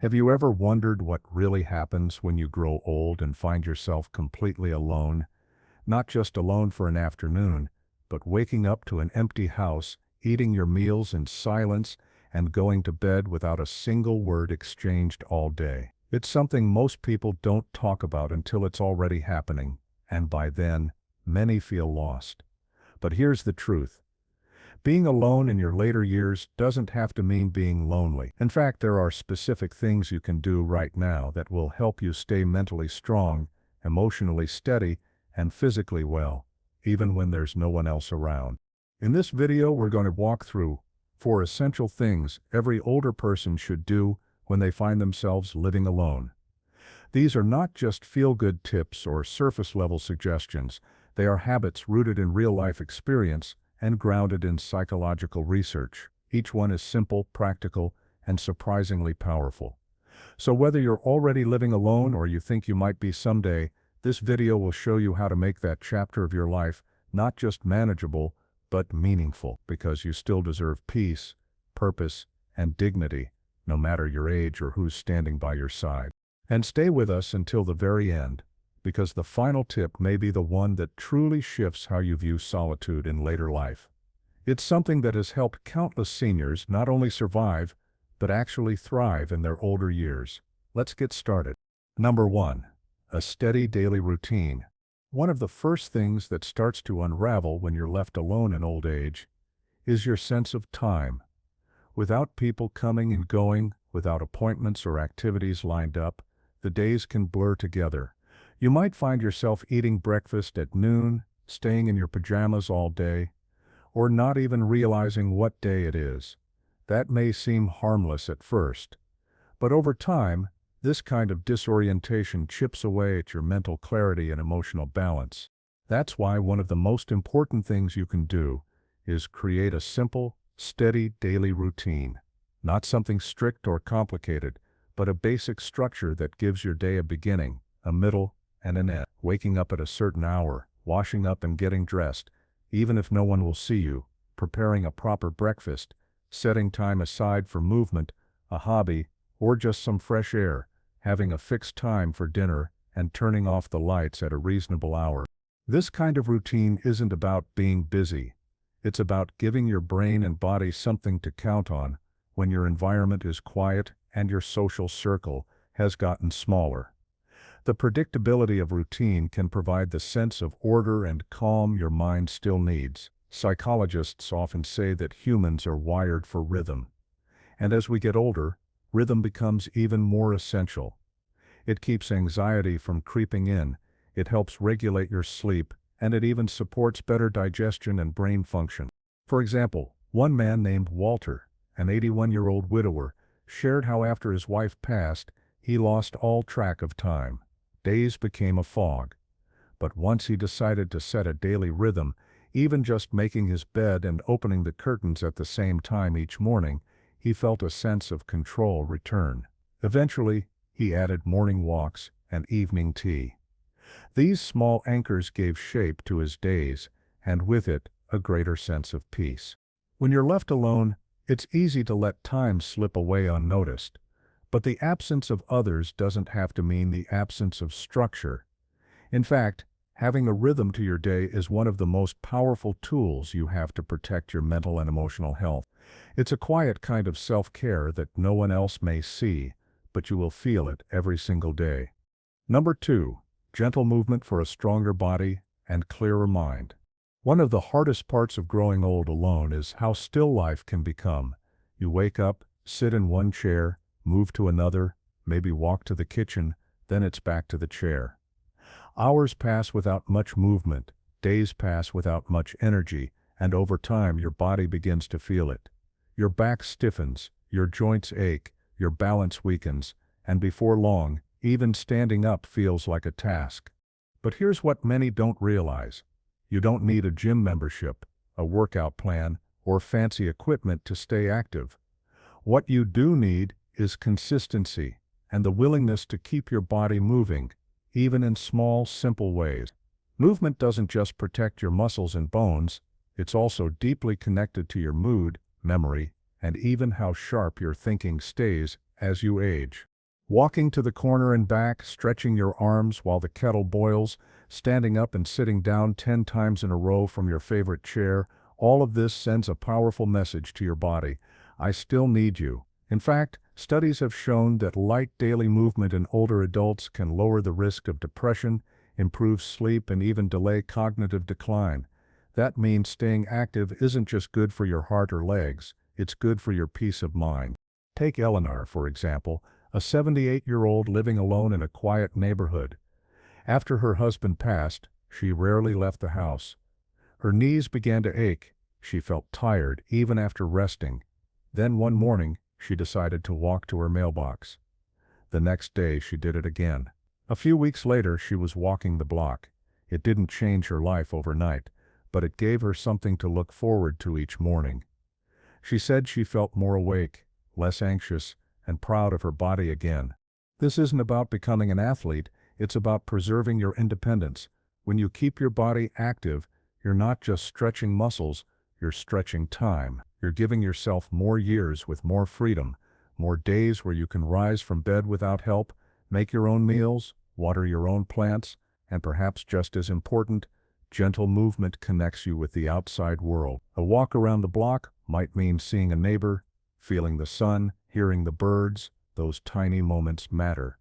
Have you ever wondered what really happens when you grow old and find yourself completely alone? Not just alone for an afternoon, but waking up to an empty house, eating your meals in silence, and going to bed without a single word exchanged all day. It's something most people don't talk about until it's already happening, and by then, many feel lost. But here's the truth. Being alone in your later years doesn't have to mean being lonely. In fact, there are specific things you can do right now that will help you stay mentally strong, emotionally steady, and physically well, even when there's no one else around. In this video, we're going to walk through 4 essential things every older person should do when they find themselves living alone. These are not just feel-good tips or surface-level suggestions. They are habits rooted in real-life experience and grounded in psychological research. Each one is simple, practical, and surprisingly powerful. So whether you're already living alone or you think you might be someday, this video will show you how to make that chapter of your life not just manageable, but meaningful, because you still deserve peace, purpose, and dignity, no matter your age or who's standing by your side. And stay with us until the very end, because the final tip may be the one that truly shifts how you view solitude in later life. It's something that has helped countless seniors not only survive, but actually thrive in their older years. Let's get started. Number 1. A steady daily routine. One of the first things that starts to unravel when you're left alone in old age is your sense of time. Without people coming and going, without appointments or activities lined up, the days can blur together. You might find yourself eating breakfast at noon, staying in your pajamas all day, or not even realizing what day it is. That may seem harmless at first, but over time, this kind of disorientation chips away at your mental clarity and emotional balance. That's why one of the most important things you can do is create a simple, steady daily routine. Not something strict or complicated, but a basic structure that gives your day a beginning, a middle, and an end. Waking up at a certain hour, washing up and getting dressed, even if no one will see you, preparing a proper breakfast, setting time aside for movement, a hobby, or just some fresh air, having a fixed time for dinner, and turning off the lights at a reasonable hour. This kind of routine isn't about being busy. It's about giving your brain and body something to count on when your environment is quiet and your social circle has gotten smaller. The predictability of routine can provide the sense of order and calm your mind still needs. Psychologists often say that humans are wired for rhythm. And as we get older, rhythm becomes even more essential. It keeps anxiety from creeping in, it helps regulate your sleep, and it even supports better digestion and brain function. For example, one man named Walter, an 81-year-old widower, shared how after his wife passed, he lost all track of time. Days became a fog. But once he decided to set a daily rhythm, even just making his bed and opening the curtains at the same time each morning, he felt a sense of control return. Eventually, he added morning walks and evening tea. These small anchors gave shape to his days, and with it, a greater sense of peace. When you're left alone, it's easy to let time slip away unnoticed. But the absence of others doesn't have to mean the absence of structure. In fact, having a rhythm to your day is one of the most powerful tools you have to protect your mental and emotional health. It's a quiet kind of self-care that no one else may see, but you will feel it every single day. Number 2. Gentle movement for a stronger body and clearer mind. One of the hardest parts of growing old alone is how still life can become. You wake up, sit in one chair, move to another, maybe walk to the kitchen, then it's back to the chair. Hours pass without much movement, days pass without much energy, and over time your body begins to feel it. Your back stiffens, your joints ache, your balance weakens, and before long, even standing up feels like a task. But here's what many don't realize. You don't need a gym membership, a workout plan, or fancy equipment to stay active. What you do need is consistency and the willingness to keep your body moving, even in small, simple ways. Movement doesn't just protect your muscles and bones, it's also deeply connected to your mood, memory, and even how sharp your thinking stays as you age. Walking to the corner and back, stretching your arms while the kettle boils, standing up and sitting down 10 times in a row from your favorite chair, all of this sends a powerful message to your body. I still need you. In fact, studies have shown that light daily movement in older adults can lower the risk of depression, improve sleep, and even delay cognitive decline. That means staying active isn't just good for your heart or legs, it's good for your peace of mind. Take Eleanor, for example, a 78-year-old living alone in a quiet neighborhood. After her husband passed, she rarely left the house. Her knees began to ache. She felt tired even after resting. Then one morning, she decided to walk to her mailbox. The next day, she did it again. A few weeks later, she was walking the block. It didn't change her life overnight, but it gave her something to look forward to each morning. She said she felt more awake, less anxious, and proud of her body again. This isn't about becoming an athlete, it's about preserving your independence. When you keep your body active, you're not just stretching muscles, you're stretching time. You're giving yourself more years with more freedom, more days where you can rise from bed without help, make your own meals, water your own plants, and perhaps just as important, gentle movement connects you with the outside world. A walk around the block might mean seeing a neighbor, feeling the sun, hearing the birds. Those tiny moments matter.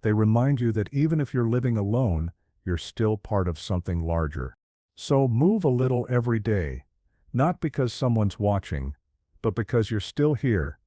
They remind you that even if you're living alone, you're still part of something larger. So move a little every day, not because someone's watching, but because you're still here,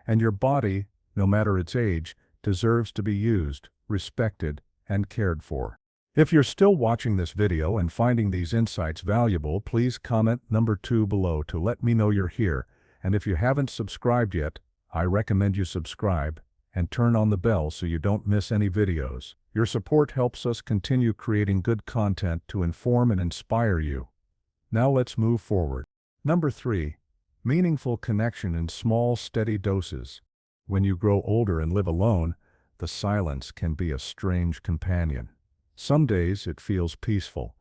and your body, no matter its age, deserves to be used, respected, and cared for. If you're still watching this video and finding these insights valuable, please comment number 2 below to let me know you're here. And if you haven't subscribed yet, I recommend you subscribe and turn on the bell so you don't miss any videos. Your support helps us continue creating good content to inform and inspire you. Now let's move forward. Number 3. Meaningful connection in small, steady doses. When you grow older and live alone, the silence can be a strange companion. Some days it feels peaceful.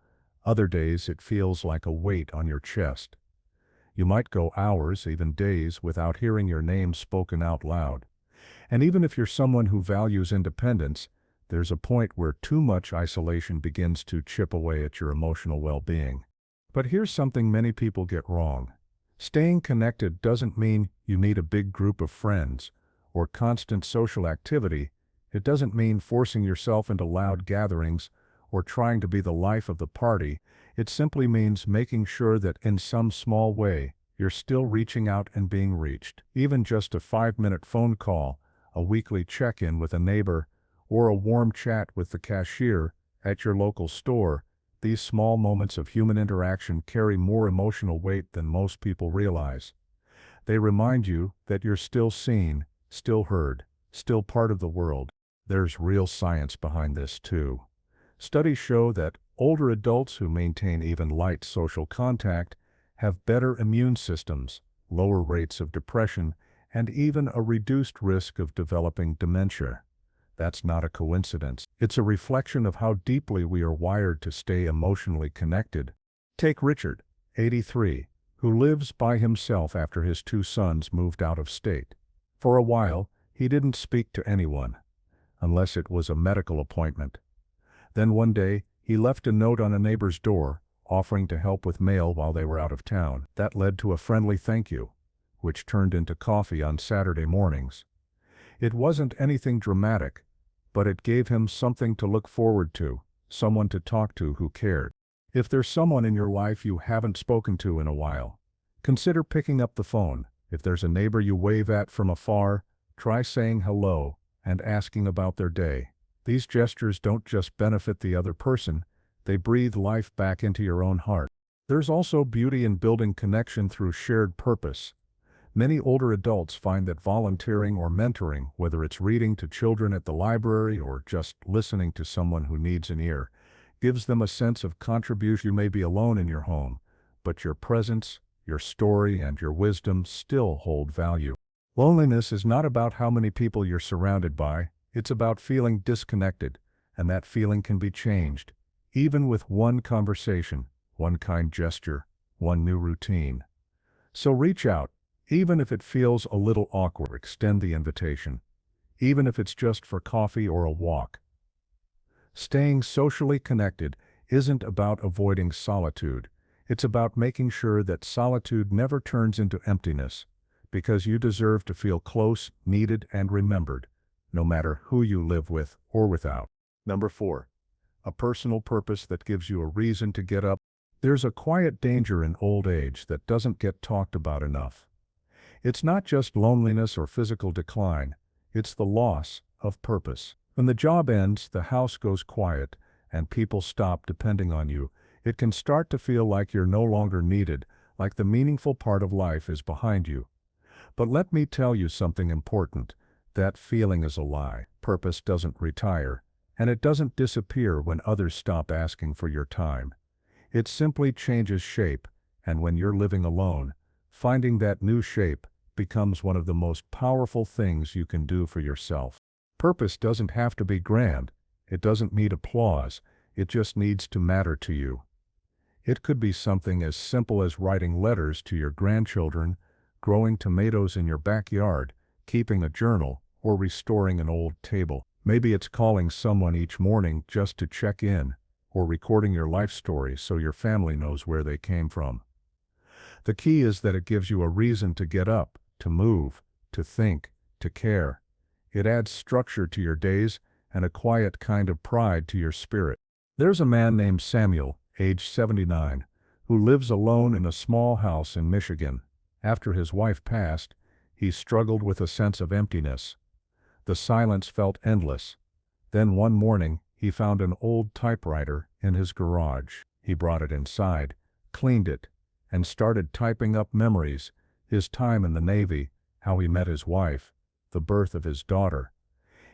Other days it feels like a weight on your chest. You might go hours, even days, without hearing your name spoken out loud. And even if you're someone who values independence, there's a point where too much isolation begins to chip away at your emotional well-being. But here's something many people get wrong. Staying connected doesn't mean you need a big group of friends or constant social activity. It doesn't mean forcing yourself into loud gatherings or trying to be the life of the party. It simply means making sure that in some small way, you're still reaching out and being reached. Even just a 5-minute phone call, a weekly check-in with a neighbor, or a warm chat with the cashier at your local store, these small moments of human interaction carry more emotional weight than most people realize. They remind you that you're still seen, still heard, still part of the world. There's real science behind this too. Studies show that older adults who maintain even light social contact have better immune systems, lower rates of depression, and even a reduced risk of developing dementia. That's not a coincidence. It's a reflection of how deeply we are wired to stay emotionally connected. Take Richard, 83, who lives by himself after his 2 sons moved out of state. For a while, he didn't speak to anyone, unless it was a medical appointment. Then one day, he left a note on a neighbor's door, offering to help with mail while they were out of town. That led to a friendly thank you, which turned into coffee on Saturday mornings. It wasn't anything dramatic, but it gave him something to look forward to, someone to talk to who cared. If there's someone in your life you haven't spoken to in a while, consider picking up the phone. If there's a neighbor you wave at from afar, try saying hello and asking about their day. These gestures don't just benefit the other person, they breathe life back into your own heart. There's also beauty in building connection through shared purpose. Many older adults find that volunteering or mentoring, whether it's reading to children at the library or just listening to someone who needs an ear, gives them a sense of contribution. You may be alone in your home, but your presence, your story, and your wisdom still hold value. Loneliness is not about how many people you're surrounded by, it's about feeling disconnected, and that feeling can be changed, even with one conversation, one kind gesture, one new routine. So reach out. Even if it feels a little awkward, extend the invitation. even if it's just for coffee or a walk. Staying socially connected isn't about avoiding solitude. It's about making sure that solitude never turns into emptiness, because you deserve to feel close, needed, and remembered, no matter who you live with or without. Number 4. A personal purpose that gives you a reason to get up. There's a quiet danger in old age that doesn't get talked about enough. It's not just loneliness or physical decline, it's the loss of purpose. When the job ends, the house goes quiet, and people stop depending on you, it can start to feel like you're no longer needed, like the meaningful part of life is behind you. But let me tell you something important. That feeling is a lie. Purpose doesn't retire, and it doesn't disappear when others stop asking for your time. It simply changes shape, and when you're living alone, finding that new shape becomes one of the most powerful things you can do for yourself. Purpose doesn't have to be grand. It doesn't need applause. It just needs to matter to you. It could be something as simple as writing letters to your grandchildren, growing tomatoes in your backyard, keeping a journal, or restoring an old table. Maybe it's calling someone each morning just to check in, or recording your life story so your family knows where they came from. The key is that it gives you a reason to get up, to move, to think, to care. It adds structure to your days and a quiet kind of pride to your spirit. There's a man named Samuel, age 79, who lives alone in a small house in Michigan. After his wife passed, he struggled with a sense of emptiness. The silence felt endless. Then one morning, he found an old typewriter in his garage. He brought it inside, cleaned it, and started typing up memories, his time in the Navy, how he met his wife, the birth of his daughter.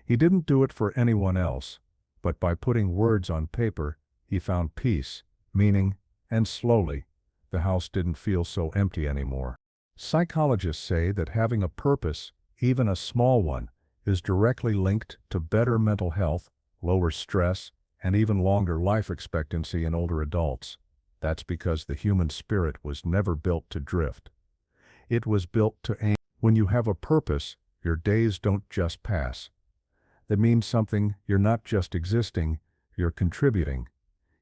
He didn't do it for anyone else, but by putting words on paper, he found peace, meaning, and slowly, the house didn't feel so empty anymore. Psychologists say that having a purpose, even a small one, is directly linked to better mental health, lower stress, and even longer life expectancy in older adults. That's because the human spirit was never built to drift. It was built to aim. When you have a purpose, your days don't just pass. That means something. You're not just existing, you're contributing,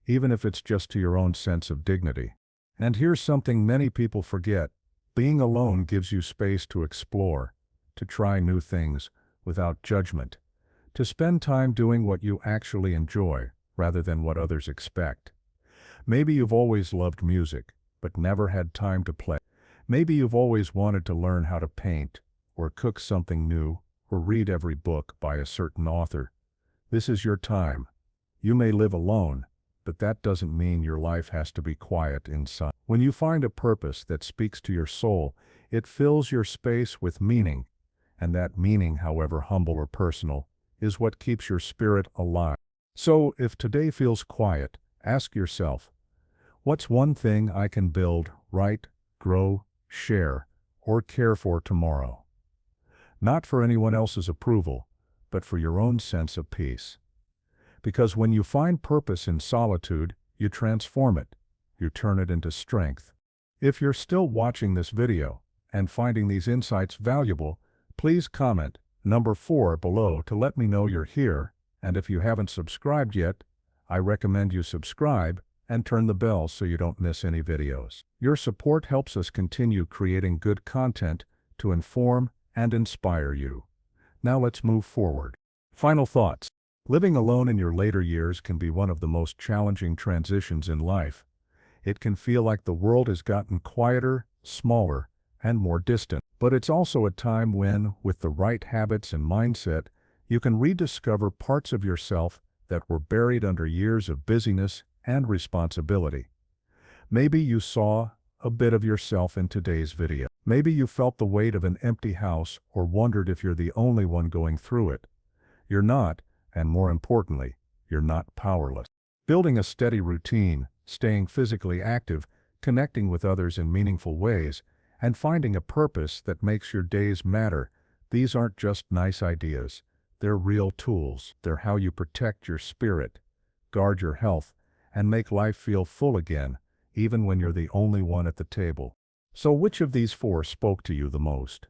even if it's just to your own sense of dignity. And here's something many people forget. Being alone gives you space to explore, to try new things without judgment, to spend time doing what you actually enjoy rather than what others expect. Maybe you've always loved music, but never had time to play. Maybe you've always wanted to learn how to paint, or cook something new, or read every book by a certain author. This is your time. You may live alone, but that doesn't mean your life has to be quiet inside. When you find a purpose that speaks to your soul, it fills your space with meaning, and that meaning, however humble or personal, is what keeps your spirit alive. So, if today feels quiet, ask yourself, what's one thing I can build, write, grow, share, or care for tomorrow? Not for anyone else's approval, but for your own sense of peace. Because when you find purpose in solitude, you transform it. You turn it into strength. If you're still watching this video and finding these insights valuable, please comment number 4 below to let me know you're here, and if you haven't subscribed yet, I recommend you subscribe and turn the bell so you don't miss any videos. Your support helps us continue creating good content to inform and inspire you. Now let's move forward. Final thoughts. Living alone in your later years can be one of the most challenging transitions in life. It can feel like the world has gotten quieter, smaller, and more distant. But it's also a time when, with the right habits and mindset, you can rediscover parts of yourself that were buried under years of busyness and responsibility. Maybe you saw a bit of yourself in today's video. Maybe you felt the weight of an empty house or wondered if you're the only one going through it. You're not, and more importantly, you're not powerless. Building a steady routine, staying physically active, connecting with others in meaningful ways, and finding a purpose that makes your days matter, these aren't just nice ideas. They're real tools. They're how you protect your spirit, guard your health, and make life feel full again, even when you're the only one at the table. So which of these 4 spoke to you the most?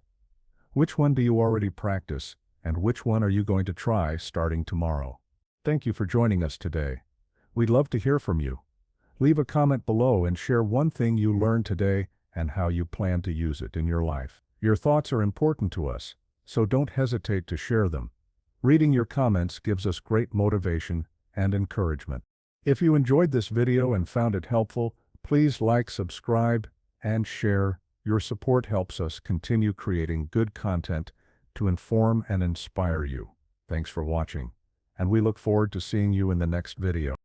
Which one do you already practice, And which one are you going to try starting tomorrow? Thank you for joining us today. We'd love to hear from you. Leave a comment below and share one thing you learned today and how you plan to use it in your life. Your thoughts are important to us, so don't hesitate to share them. Reading your comments gives us great motivation and encouragement. If you enjoyed this video and found it helpful, please like, subscribe, and share. Your support helps us continue creating good content to inform and inspire you. Thanks for watching, and we look forward to seeing you in the next video.